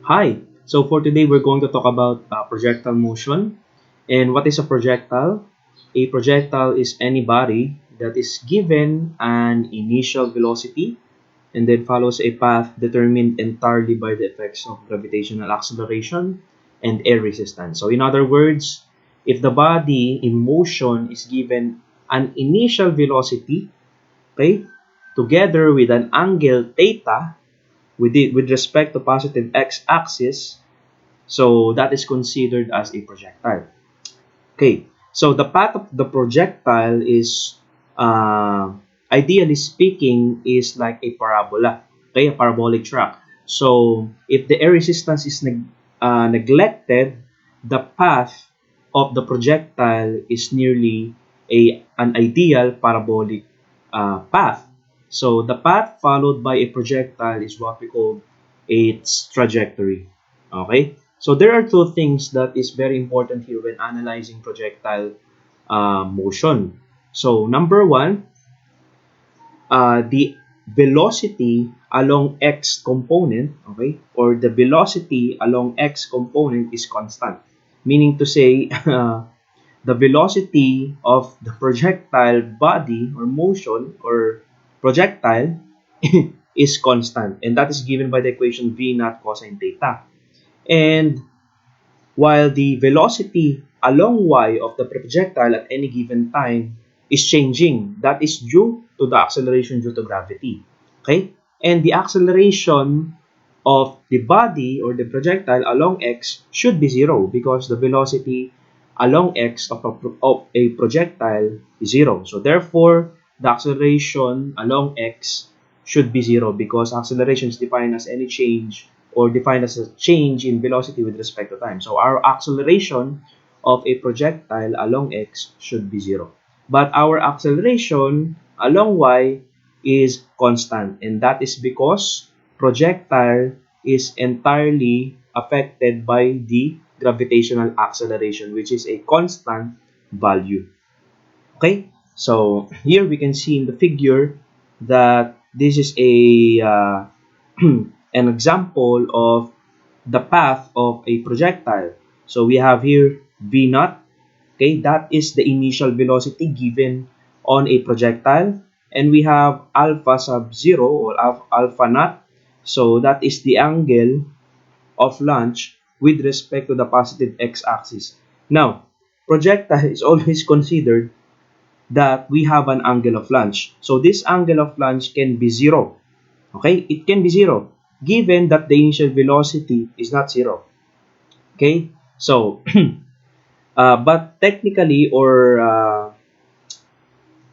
Hi! So for today, we're going to talk about projectile motion. And what is a projectile? A projectile is any body that is given an initial velocity and then follows a path determined entirely by the effects of gravitational acceleration and air resistance. So in other words, if the body in motion is given an initial velocity, okay, together with an angle theta with respect to positive x-axis, so that is considered as a projectile. Okay, so the path of the projectile is, ideally speaking, is like a parabola, okay, a parabolic track. So if the air resistance is neglected, the path of the projectile is nearly an ideal parabolic path. So the path followed by a projectile is what we call its trajectory. Okay, so there are two things that is very important here when analyzing projectile motion. So number one, the velocity along x component, okay, or the velocity along x component is constant. Meaning to say, the velocity of the projectile body or motion or projectile is constant, and that is given by the equation v naught cosine theta. And while the velocity along y of the projectile at any given time is changing, that is due to the acceleration due to gravity. Okay? And the acceleration of the body or the projectile along x should be zero because the velocity along x of a projectile is zero. So therefore, the acceleration along x should be zero because acceleration is defined as any change or defined as a change in velocity with respect to time. So our acceleration of a projectile along x should be zero. But our acceleration along y is constant, and that is because projectile is entirely affected by the gravitational acceleration, which is a constant value. Okay, so here we can see in the figure that this is a an example of the path of a projectile. So we have here v naught. Okay, that is the initial velocity given on a projectile, and we have alpha sub 0 or alpha naught. So that is the angle of launch with respect to the positive x-axis. Now, projectile is always considered that we have an angle of launch. So this angle of launch can be zero. Okay, it can be zero given that the initial velocity is not zero. Okay, so but technically, or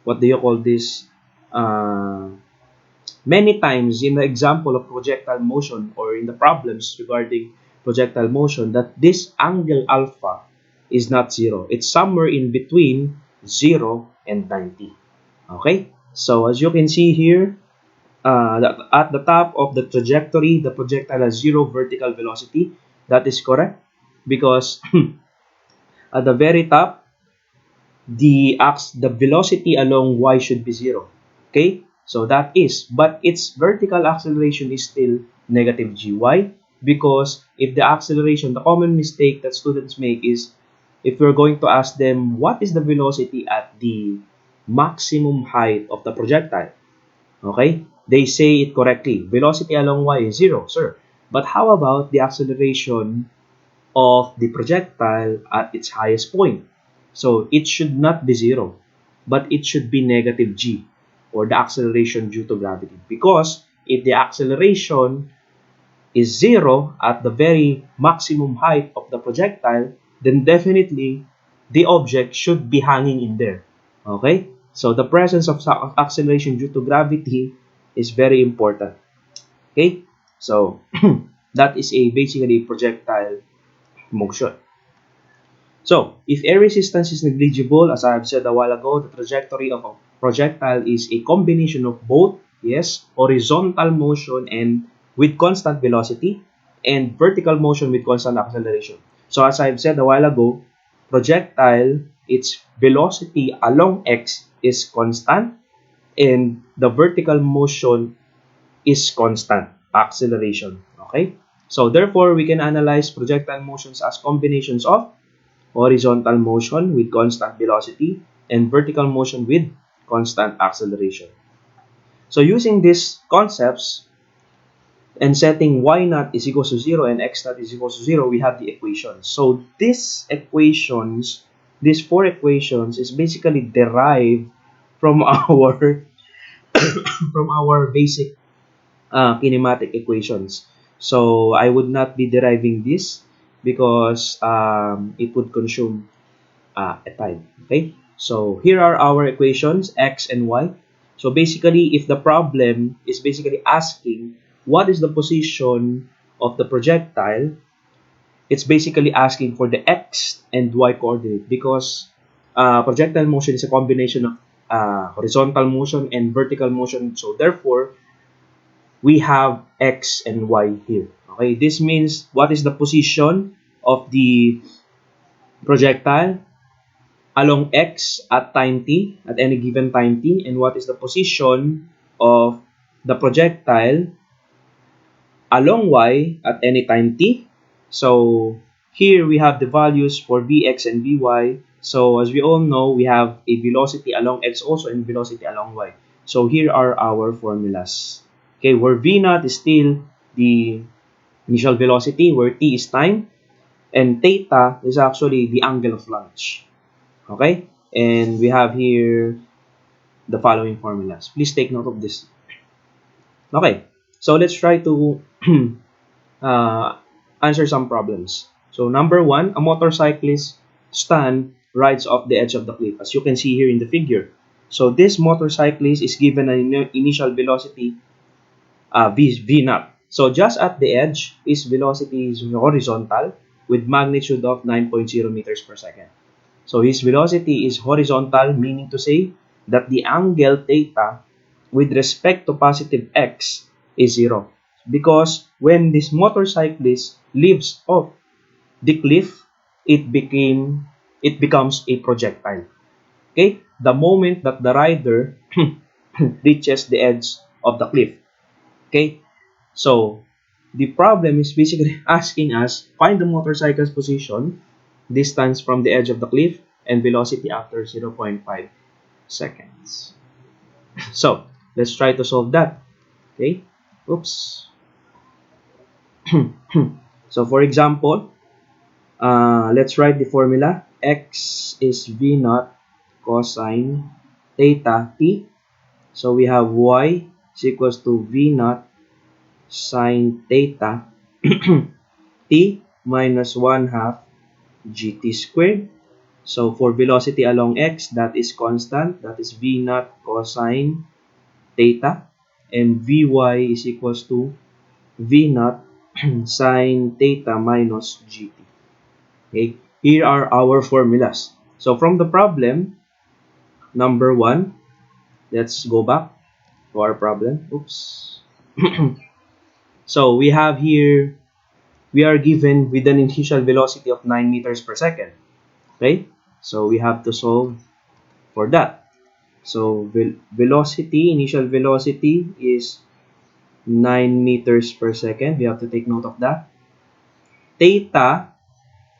what do you call this? Uh, Many times in the example of projectile motion or in the problems regarding projectile motion, that this angle alpha is not zero. It's somewhere in between 0 and 90. Okay, so as you can see here, at the top of the trajectory, the projectile has zero vertical velocity. That is correct because at the very top, the velocity along y should be zero. Okay, so that is, but its vertical acceleration is still negative g. Why? Because if the acceleration, the common mistake that students make is if we're going to ask them what is the velocity at the maximum height of the projectile, okay, they say it correctly. Velocity along y is zero, sir. But how about the acceleration of the projectile at its highest point? So it should not be zero, but it should be negative g, or the acceleration due to gravity. Because if the acceleration is zero at the very maximum height of the projectile, then definitely the object should be hanging in there. Okay? So the presence of acceleration due to gravity is very important. Okay? So that is a basically projectile motion. So, if air resistance is negligible, as I have said a while ago, the trajectory of a projectile is a combination of both, yes, horizontal motion and with constant velocity, and vertical motion with constant acceleration. So, as I've said a while ago, projectile, its velocity along x is constant, and the vertical motion is constant acceleration. Okay? So therefore, we can analyze projectile motions as combinations of horizontal motion with constant velocity and vertical motion with constant acceleration. So using these concepts and setting y naught is equals to 0 and x naught is equals to 0, we have the equations. So these equations, these four equations is basically derived from our from our basic kinematic equations. So I would not be deriving this because it would consume a time. Okay, so here are our equations, x and y. So basically, if the problem is basically asking what is the position of the projectile, it's basically asking for the x and y coordinate, because projectile motion is a combination of horizontal motion and vertical motion. So therefore, we have x and y here. Okay, this means what is the position of the projectile along x at time t, at any given time t, and what is the position of the projectile along y at any time t. So here we have the values for vx and vy. So as we all know, we have a velocity along x also and velocity along y. So here are our formulas. Okay, where v naught is still the initial velocity, where t is time, and theta is actually the angle of launch. Okay, and we have here the following formulas. Please take note of this. Okay, so let's try to uh, answer some problems. So number one, a motorcyclist stand rides off the edge of the cliff, as you can see here in the figure. So this motorcyclist is given an initial velocity v naught. So just at the edge, his velocity is horizontal with magnitude of 9.0 meters per second. So his velocity is horizontal, meaning to say that the angle theta with respect to positive x is 0. Because when this motorcyclist leaves off the cliff, it becomes a projectile. Okay? The moment that the rider reaches the edge of the cliff. Okay? So the problem is basically asking us find the motorcycle's position, distance from the edge of the cliff, and velocity after 0.5 seconds. So let's try to solve that. Okay. Oops. So for example, let's write the formula. X is v naught cosine theta t. So we have y is equals to v naught sine theta t minus 1 half gt squared. So for velocity along x, that is constant. That is v naught cosine theta. And vy is equals to v naught sine theta minus gt. Okay, here are our formulas. So from the problem, number one, let's go back to our problem. Oops. So we have here, we are given with an initial velocity of 9 meters per second. Okay, so we have to solve for that. So velocity, initial velocity is 9 meters per second. We have to take note of that. Theta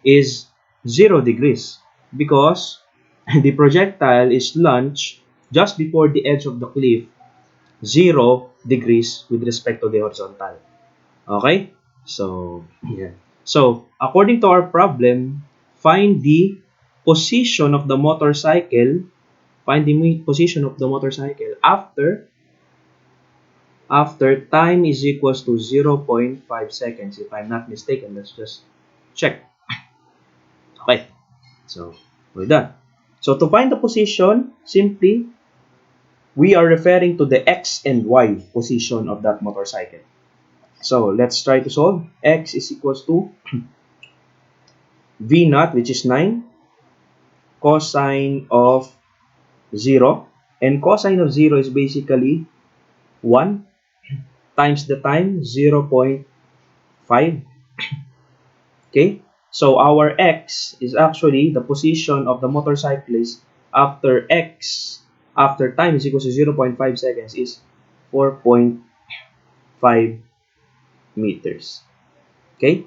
is 0 degrees because the projectile is launched just before the edge of the cliff, 0 degrees with respect to the horizontal. Okay? So, yeah. So, according to our problem, find the position of the motorcycle, position of the motorcycle after time is equals to 0.5 seconds. If I'm not mistaken, let's just check. Okay. So, we're done. So, to find the position, simply, we are referring to the x and y position of that motorcycle. So, let's try to solve. X is equals to v naught, which is 9, cosine of 0. And cosine of 0 is basically 1 times the time, 0.5. Okay? So, our x is actually the position of the motorcyclist after after time is equals to 0.5 seconds is 4.5 meters. Okay?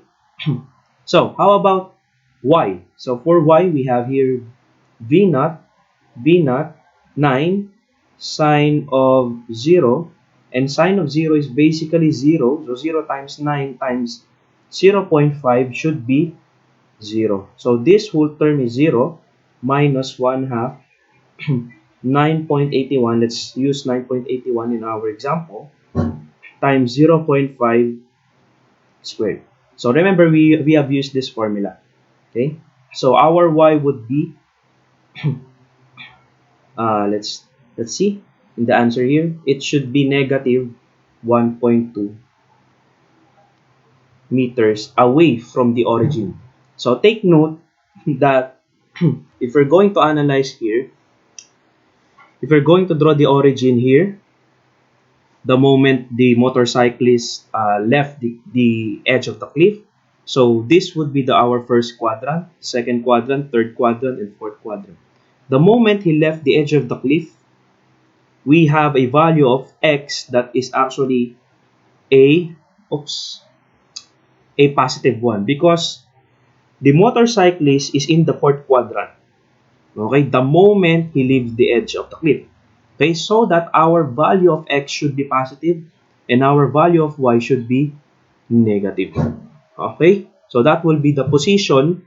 So, how about y? So, for y, we have here v naught, 9, sine of 0, and sine of 0 is basically 0. So, 0 times 9 times 0.5 should be 0. So, this whole term is 0 minus 1 half 9.81. Let's use 9.81 in our example times 0.5 squared. So remember, we have used this formula. Okay, so our y would be let's see in the answer here, it should be negative 1.2 meters away from the origin. So take note that if we're going to analyze here, if we're going to draw the origin here, the moment the motorcyclist left the edge of the cliff. So this would be our first quadrant, second quadrant, third quadrant, and fourth quadrant. The moment he left the edge of the cliff, we have a value of x that is actually a, a positive one because the motorcyclist is in the fourth quadrant. Okay, the moment he leaves the edge of the cliff. Okay, so that our value of x should be positive and our value of y should be negative. Okay, so that will be the position,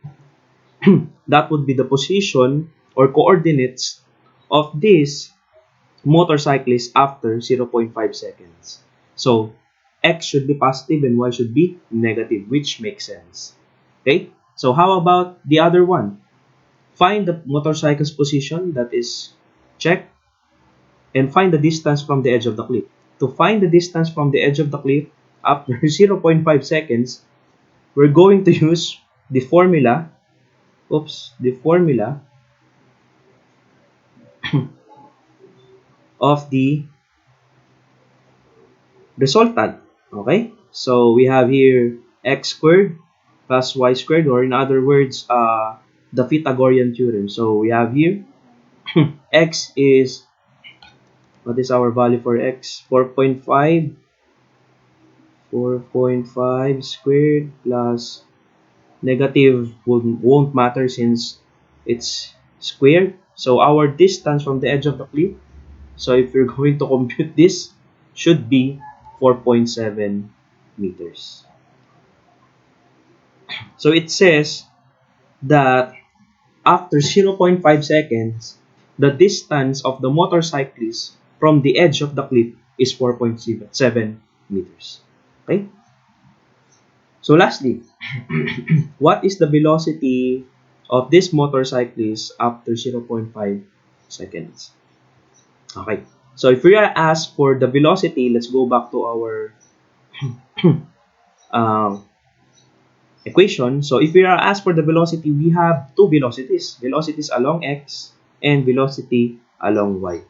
that would be the position or coordinates of this motorcyclist after 0.5 seconds. So x should be positive and y should be negative, which makes sense. Okay, so how about the other one? Find the motorcycle's position, that is check, and find the distance from the edge of the cliff. To find the distance from the edge of the cliff after 0.5 seconds, we're going to use the formula, the formula of the resultant. Okay? So we have here x squared plus y squared, or in other words, the Pythagorean theorem. So we have here x is, what is our value for x? 4.5 squared plus negative won't matter since it's squared. So our distance from the edge of the cliff, so if you're going to compute this, should be 4.7 meters. So it says that after 0.5 seconds, the distance of the motorcyclist from the edge of the cliff is 4.7 meters. Okay? So lastly, what is the velocity of this motorcyclist after 0.5 seconds? Okay. So if we are asked for the velocity, let's go back to our uh, equation. So if we are asked for the velocity, we have two velocities. Velocities along x and velocity along y.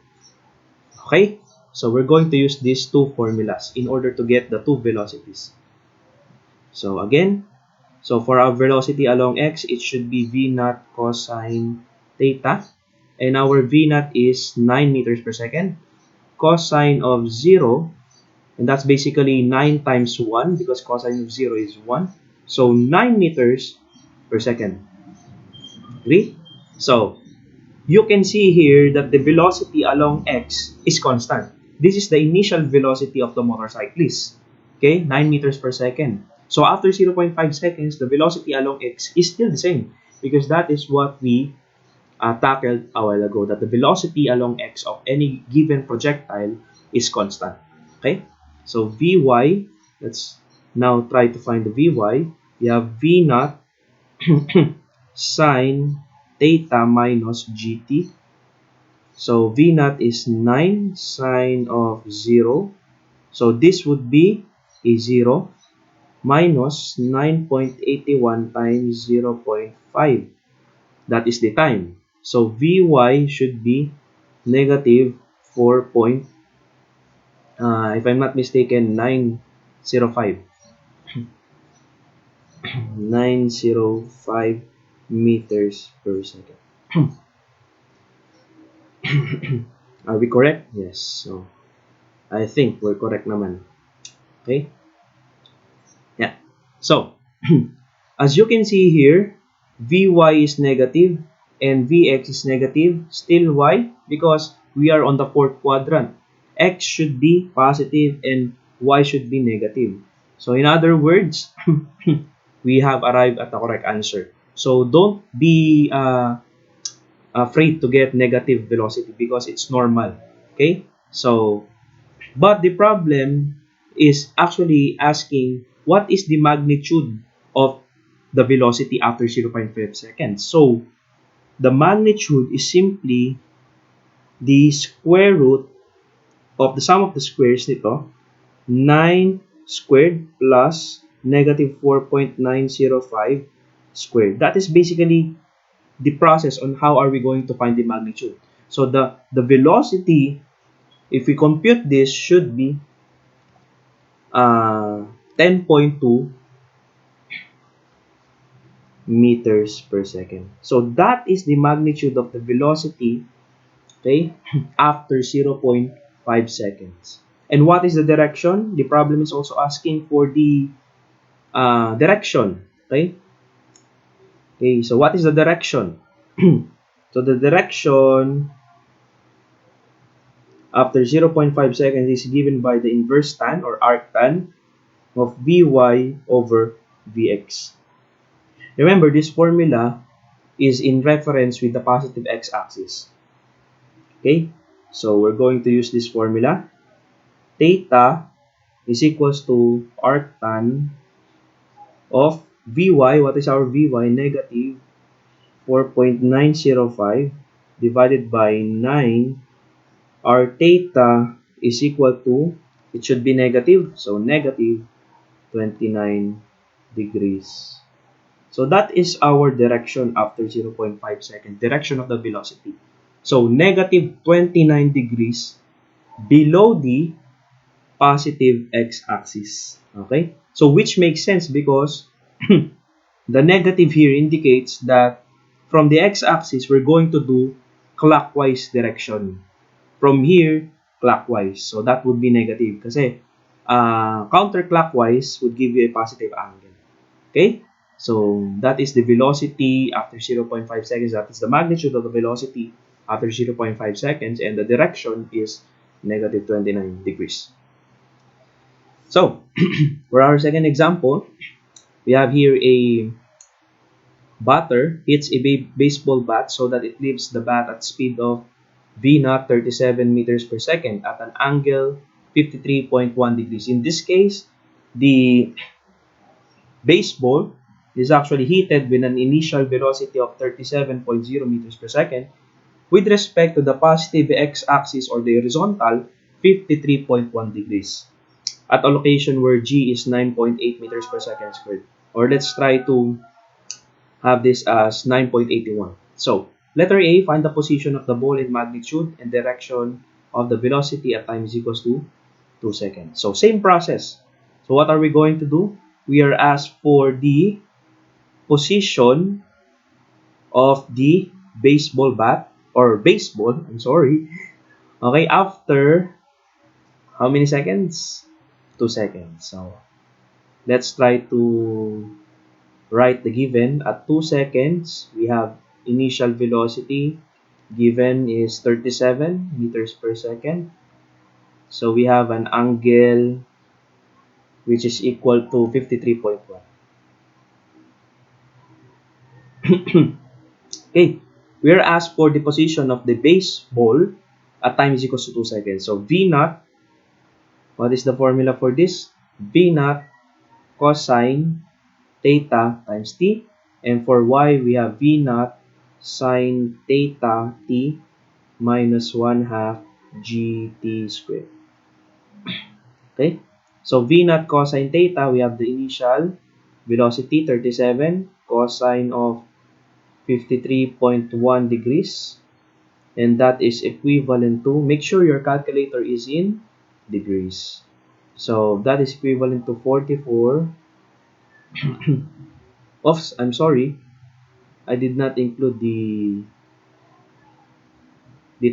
Okay? So we're going to use these two formulas in order to get the two velocities. So again, so for our velocity along x, it should be v naught cosine theta. And our v naught is 9 meters per second. Cosine of 0, and that's basically 9 times 1 because cosine of 0 is 1. So 9 meters per second. Agree? So you can see here that the velocity along x is constant. This is the initial velocity of the motorcyclist. Okay, 9 meters per second. So after 0.5 seconds, the velocity along x is still the same because that is what we tackled a while ago, that the velocity along x of any given projectile is constant. Okay, so Vy, let's now try to find the Vy. We have V naught sine theta minus gt. So V naught is 9 sine of 0. So this would be a 0 minus 9.81 times 0.5. That is the time. So Vy should be negative 4. If I'm not mistaken, 905. 905 meters per second. Are we correct? Yes. So I think we're correct naman. Okay? Yeah. So As you can see here, Vy is negative and Vx is negative. Still why? Because we are on the fourth quadrant. X should be positive and Y should be negative. So in other words, we have arrived at the correct answer. So don't be afraid to get negative velocity because it's normal. Okay? So, but the problem is actually asking what is the magnitude of the velocity after 0.5 seconds. So, the magnitude is simply the square root of the sum of the squares nito, 9 squared plus negative 4.905 squared. That is basically the process on how are we going to find the magnitude. So the velocity, if we compute this, should be 10.2 meters per second. So that is the magnitude of the velocity, okay, after 0.5 seconds. And what is the direction? The problem is also asking for the direction, okay? Okay, so what is the direction? So the direction after 0.5 seconds is given by the inverse tan or arctan of Vy over Vx. Remember, this formula is in reference with the positive x-axis. Okay, so we're going to use this formula. Theta is equals to arctan of Vy. What is our Vy? Negative 4.905 divided by 9. Our theta is equal to, it should be negative, so negative 29 degrees. So that is our direction after 0.5 seconds, direction of the velocity. So negative 29 degrees below the positive x-axis. Okay? So which makes sense because the negative here indicates that from the x-axis, we're going to do clockwise direction. From here, clockwise. So that would be negative kasi counterclockwise would give you a positive angle. Okay? So that is the velocity after 0.5 seconds. That is the magnitude of the velocity after 0.5 seconds. And the direction is negative 29 degrees. So, for our second example, we have here a batter hits a baseball bat so that it leaves the bat at speed of V naught 37 meters per second at an angle 53.1 degrees. In this case, the baseball is actually heated with an initial velocity of 37.0 meters per second with respect to the positive x-axis or the horizontal 53.1 degrees at a location where g is 9.8 meters per second squared. Or let's try to have this as 9.81. So, letter A, find the position of the ball in magnitude and direction of the velocity at time is equals to 2 seconds. So, same process. So, what are we going to do? We are asked for the position of the baseball bat or baseball, I'm sorry. Okay, after how many seconds? 2 seconds. So, let's try to write the given. At 2 seconds, we have initial velocity given is 37 meters per second. So we have an angle which is equal to 53.1. Okay, we are asked for the position of the baseball at time is equal to 2 seconds. So V naught, what is the formula for this? V naught cosine theta times t. And for y, we have V naught sine theta t minus 1 half gt squared. Okay? So V naught cosine theta, we have the initial velocity 37 cosine of 53.1 degrees. And that is equivalent to, make sure your calculator is in degrees. So that is equivalent to 44. Oops, I'm sorry. I did not include the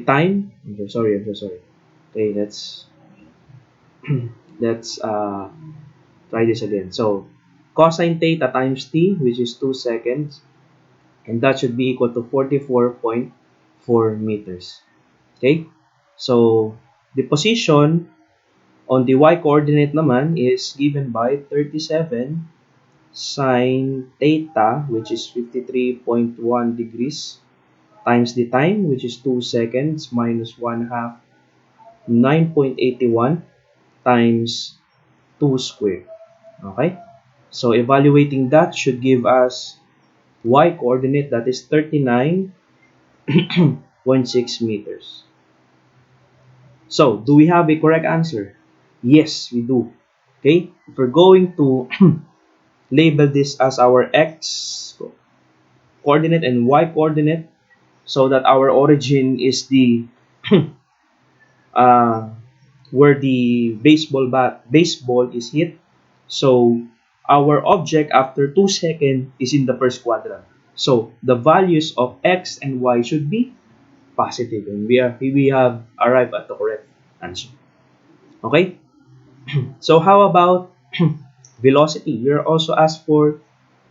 time. I'm so sorry. Okay, let's try this again. So cosine theta times t, which is 2 seconds, and that should be equal to 44.4 meters. Okay? So, the position on the y-coordinate naman is given by 37 sine theta, which is 53.1 degrees, times the time, which is 2 seconds, minus 1 half, 9.81, times 2 squared. Okay? So, evaluating that should give us y-coordinate, that is 39.6 meters. So, do we have a correct answer? Yes, we do. Okay? If we're going to label this as our x coordinate and y coordinate, so that our origin is the uh, where the baseball is hit. So our object after 2 seconds is in the first quadrant. So the values of x and y should be positive, and we have arrived at the correct answer. Okay. So how about velocity? We are also asked for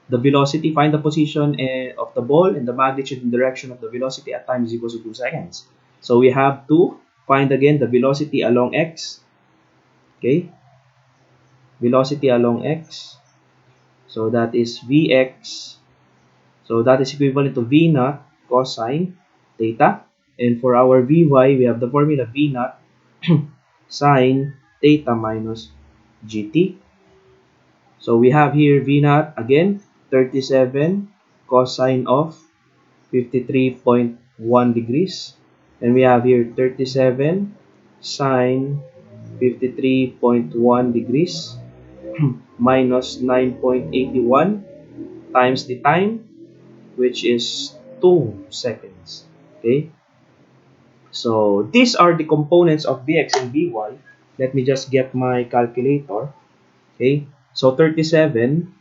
the velocity. Find the position of the ball and the magnitude and direction of the velocity at time is equal to 2 seconds. So we have to find again the velocity along x. Okay, velocity along x. So that is Vx. So that is equivalent to V naught cosine theta. And for our Vy, we have the formula V naught sine theta minus gt. So we have here V naught again, 37 cosine of 53.1 degrees. And we have here 37 sine 53.1 degrees minus 9.81 times the time, which is 2 seconds. Okay, so these are the components of Vx and Vy. Let me just get my calculator. Okay, so 37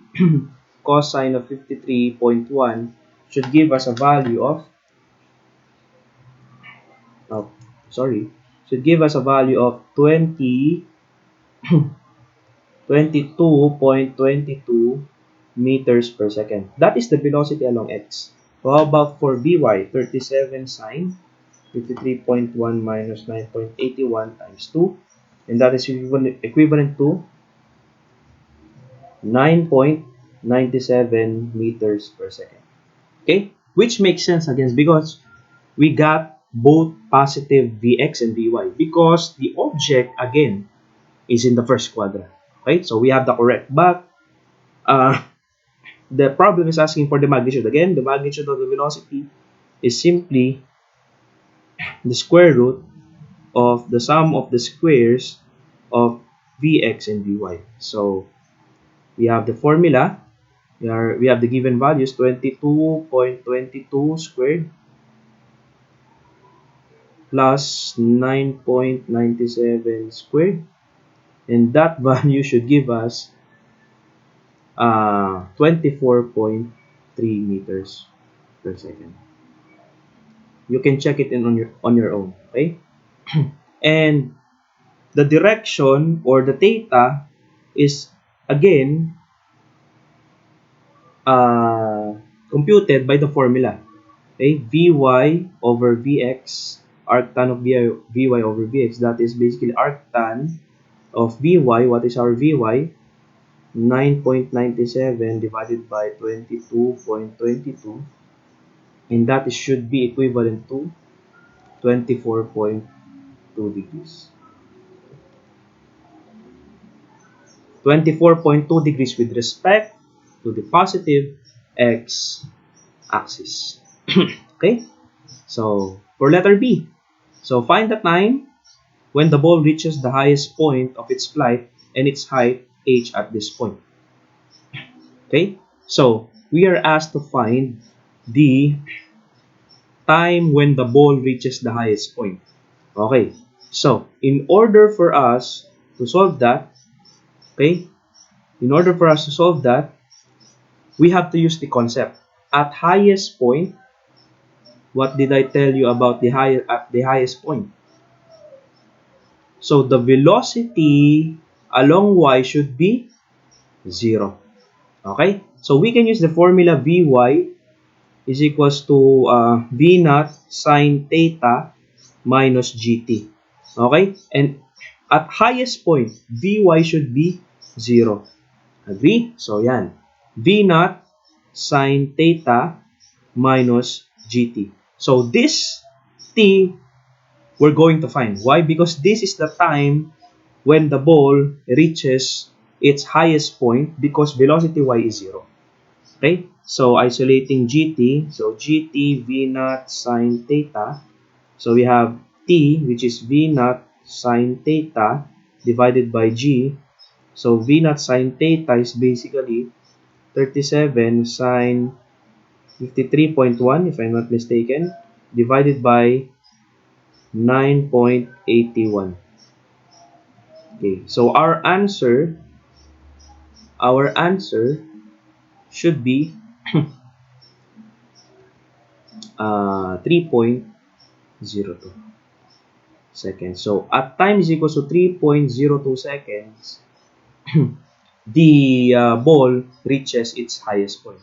cosine of 53.1 should give us a value of, oh, sorry, should give us a value of 22.22 meters per second. That is the velocity along x. So how about for Vy? 37 sine 53.1 minus 9.81 times 2, and that is equivalent to 9.97 meters per second. Okay, which makes sense again because we got both positive Vx and Vy because the object again is in the first quadrant. Right, so we have the correct, but the problem is asking for the magnitude. Again, the magnitude of the velocity is simply the square root of the sum of the squares of Vx and Vy. So we have the formula. We have the given values 22.22 squared plus 9.97 squared, and that value should give us 24.3 meters per second. You can check it in on your own. Okay, and the direction or the theta is again computed by the formula. Okay, Vy over Vx, arctan of Vy over Vx, that is basically arctan of Vy. What is our Vy? 9.97 divided by 22.22, and that should be equivalent to 24.2 degrees. 24.2 degrees with respect to the positive x-axis. Okay, so for letter B, so find the time when the ball reaches the highest point of its flight and its height h at this point. Okay, so we are asked to find the time when the ball reaches the highest point. Okay, so in order for us to solve that, okay, in order for us to solve that, we have to use the concept. At highest point, what did I tell you about at the highest point? So the velocity along y should be 0. Okay? So we can use the formula Vy is equals to V naught sine theta minus GT. Okay? And at highest point, Vy should be 0. Agree? So yan. V naught sine theta minus GT. So this T we're going to find. Why? Because this is the time when the ball reaches its highest point because velocity y is 0. Okay? So isolating GT, so GT V naught sine theta. So we have T, which is V naught sine theta divided by G. So V naught sine theta is basically 37 sine 53.1 if I'm not mistaken divided by 9.81. Okay, so our answer should be 3.02 seconds. So at time is equal to 3.02 seconds, the ball reaches its highest point.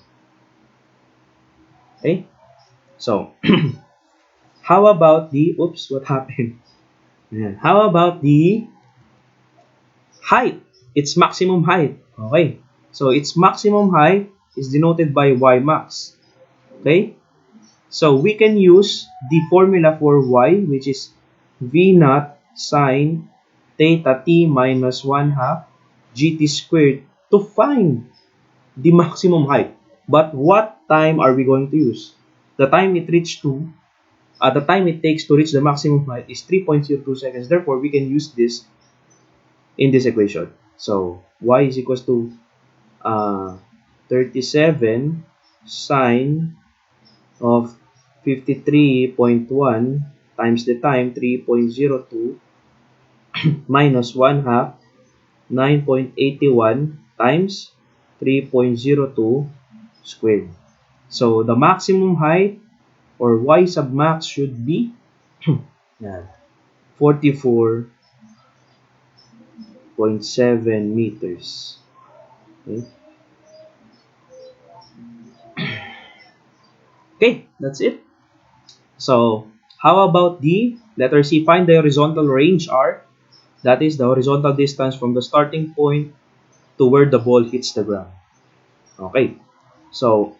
Okay, so how about the oops, what happened? Yeah. How about the height? Its maximum height. Okay, so its maximum height is denoted by y max. Okay, so we can use the formula for y, which is v naught sine theta t minus 1 half gt squared to find the maximum height. But what time are we going to use? The time it takes to reach the maximum height is 3.02 seconds. Therefore, we can use this in this equation. So y is equals to 37 sine of 53.1 times the time 3.02 minus 1 half 9.81 times 3.02 squared. So the maximum height or y sub max should be 44.7 meters. Okay? Okay, that's it. So how about the letter C? Find the horizontal range R. That is the horizontal distance from the starting point to where the ball hits the ground. Okay. So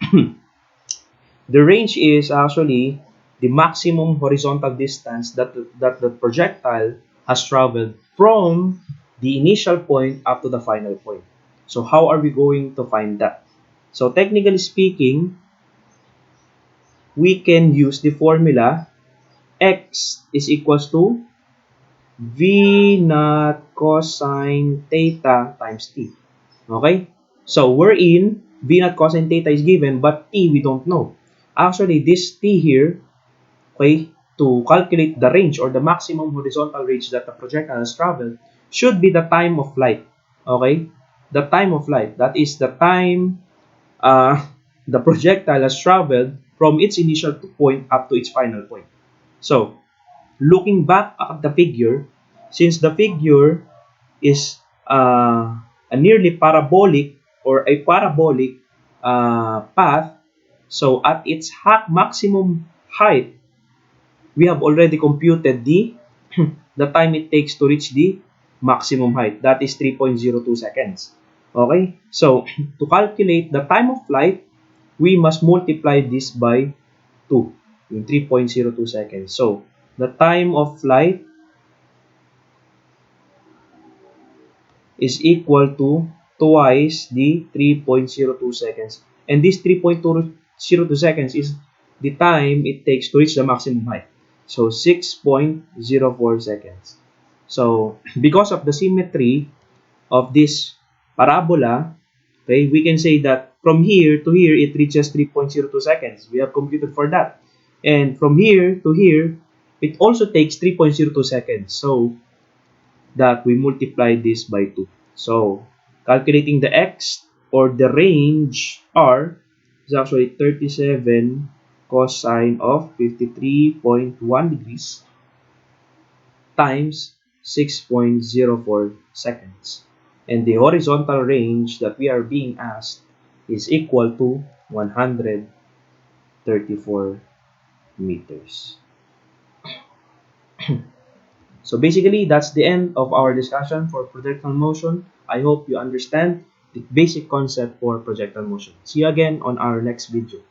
the range is actually the maximum horizontal distance that the projectile has traveled from the initial point up to the final point. So how are we going to find that? So technically speaking, we can use the formula x is equals to v naught cosine theta times t. Okay? So wherein v naught cosine theta is given but t we don't know. Actually, this t here, okay, to calculate the range or the maximum horizontal range that the projectile has traveled should be the time of flight. Okay? The time of flight. That is the time the projectile has traveled from its initial point up to its final point. So, looking back at the figure, since the figure is a nearly parabolic or a parabolic path, so at its maximum height, we have already computed the the time it takes to reach the maximum height. That is 3.02 seconds. Okay? So, to calculate the time of flight, we must multiply this by 2, yung 3.02 seconds. So, the time of flight is equal to twice the 3.02 seconds. And this 3.02 seconds is the time it takes to reach the maximum height. So 6.04 seconds. So because of the symmetry of this parabola, okay, we can say that from here to here it reaches 3.02 seconds. We have computed for that. And from here to here, it also takes 3.02 seconds. So that we multiply this by 2. So, calculating the x or the range r is actually 37 cosine of 53.1 degrees times 6.04 seconds. And the horizontal range that we are being asked is equal to 134 meters. So basically, that's the end of our discussion for projectile motion. I hope you understand the basic concept for projectile motion. See you again on our next video.